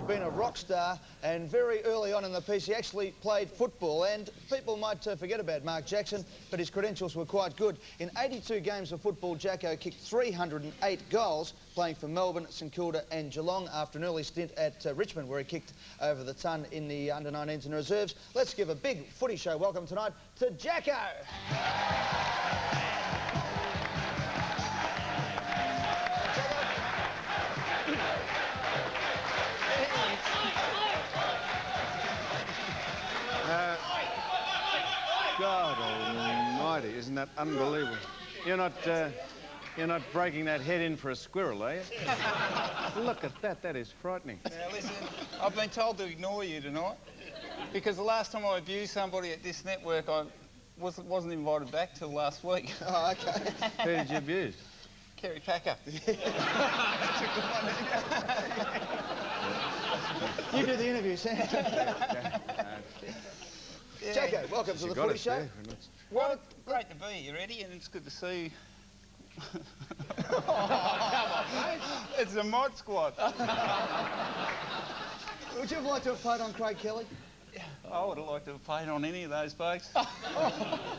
been a rock star, and very early on in the piece he actually played football. And people might forget about Mark Jackson, but his credentials were quite good. In 82 games of football, Jacko kicked 308 goals, playing for Melbourne, St Kilda and Geelong, after an early stint at Richmond, where he kicked over the ton in the under-19s and reserves. Let's give a big footy show welcome tonight to Jacko. God almighty, isn't that unbelievable? You're not breaking that head in for a squirrel, are you? Look at that, that is frightening. Now listen, I've been told to ignore you tonight, because the last time I abused somebody at this network, I wasn't invited back till last week. Oh, okay. Who did you abuse? Kerry Packer. You do the interview, Sam. Yeah. Jacko, welcome to the footy show. Well, great to be here, Eddie, and it's good to see you. It's the mod squad. Would you have liked to have played on Craig Kelly? I would have liked to have played on any of those blokes.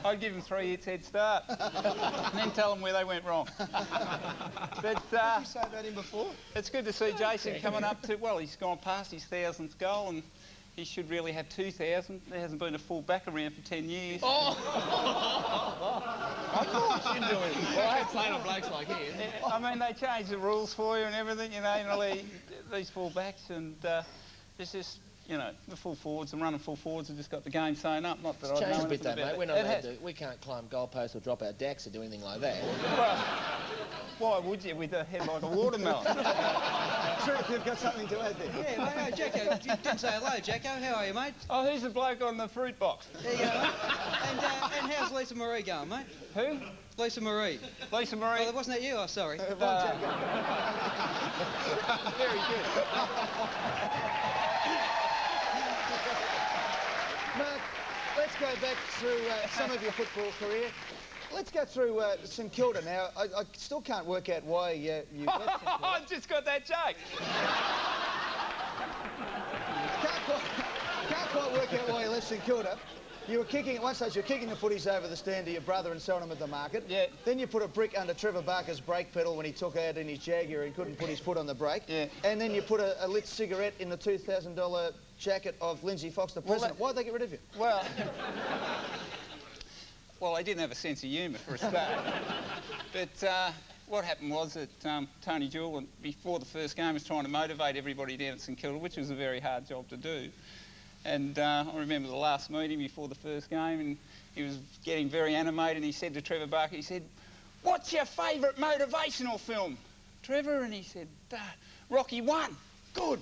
I'd give them 3 hits head start, and then tell them where they went wrong. But did you say about him before? It's good to see Jason coming up to, well, he's gone past his 1000th goal, and he should really have 2,000. There hasn't been a full back around for 10 years. Oh! Of course you do it. Well, I hate playing on blokes like him. I mean, they changed the rules for you and everything, you know these full backs, and it's just, you know, the full forwards and running full forwards have just got the game sewn up. Not that I know changed a bit anything though, about mate. it. We're not allowed to, we can't climb goalposts or drop our decks or do anything like that. Well, why would you with a head like a watermelon? Truth, you've got something to add there. Yeah, mate, Jacko, you didn't say hello, Jacko. How are you, mate? Oh, who's the bloke on the fruit box? There you go, mate. And how's Lisa Marie going, mate? Who? Lisa Marie. Lisa Marie? Oh, wasn't that you? Oh, sorry. Very good. Mark, let's go back through some of your football career. Let's go through St Kilda now. I still can't work out why you left St Kilda. I've just got that joke. Can't quite work out why you left St Kilda. You were kicking, at one stage you were kicking the footies over the stand to your brother and selling them at the market. Yeah. Then you put a brick under Trevor Barker's brake pedal when he took out in his Jaguar and couldn't put his foot on the brake. Yeah. And then you put a lit cigarette in the $2,000 jacket of Lindsay Fox, the president. Why'd they get rid of you? Well, I didn't have a sense of humour for a start. But what happened was that Tony Jewell, before the first game, was trying to motivate everybody down at St Kilda, which was a very hard job to do. And I remember the last meeting before the first game, and he was getting very animated, and he said to Trevor Barker, he said, "What's your favourite motivational film, Trevor?" And he said, "Rocky 1. Good."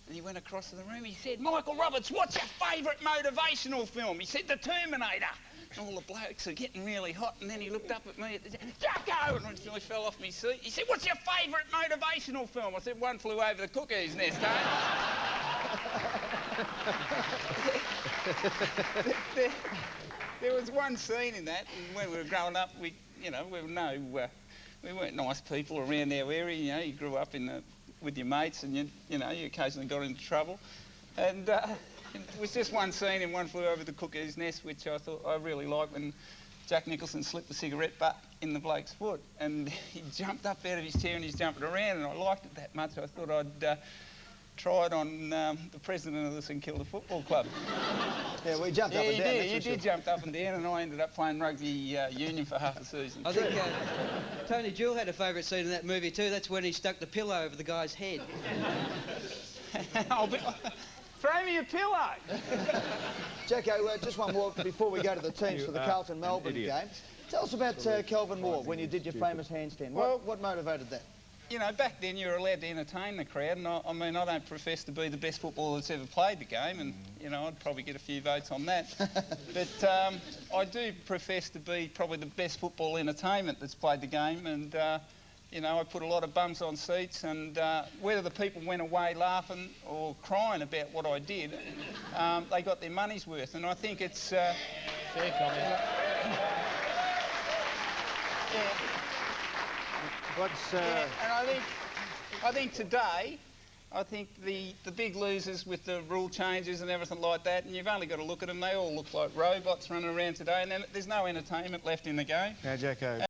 And he went across to the room, he said, "Michael Roberts, what's your favourite motivational film?" He said, "The Terminator." And all the blokes are getting really hot, and then he looked up at me, "Jacko!" And I fell off my seat. He said, "What's your favourite motivational film?" I said, "One Flew Over the Cuckoo's Nest, eh?" there was one scene in that, and when we were growing up, we weren't nice people around our area. You know, you grew up with your mates, and you occasionally got into trouble. And it was just one scene in One Flew Over the Cuckoo's Nest, which I thought I really liked, when Jack Nicholson slipped the cigarette butt in the bloke's foot, and he jumped up out of his chair and he's jumping around, and I liked it that much. I thought I'd try it on the president of the St Kilda Football Club. Yeah, we jumped up and down. You did jump up and down, and I ended up playing rugby union for half the season. I think Tony Jewell had a favourite scene in that movie too. That's when he stuck the pillow over the guy's head. Throw me a pillow. Jacko, just one more before we go to the teams for the Carlton-Melbourne game. Tell us about Kelvin Moore, when you did your famous handstand. What motivated that? You know, back then you were allowed to entertain the crowd, and I mean, I don't profess to be the best footballer that's ever played the game, and, you know, I'd probably get a few votes on that. But I do profess to be probably the best football entertainment that's played the game, and, you know, I put a lot of bums on seats, and whether the people went away laughing or crying about what I did, they got their money's worth, and I think it's... Fair comment. Yeah. And I think today, I think the big losers with the rule changes and everything like that, and you've only got to look at them, they all look like robots running around today, and then there's no entertainment left in the game. Now, Jacko,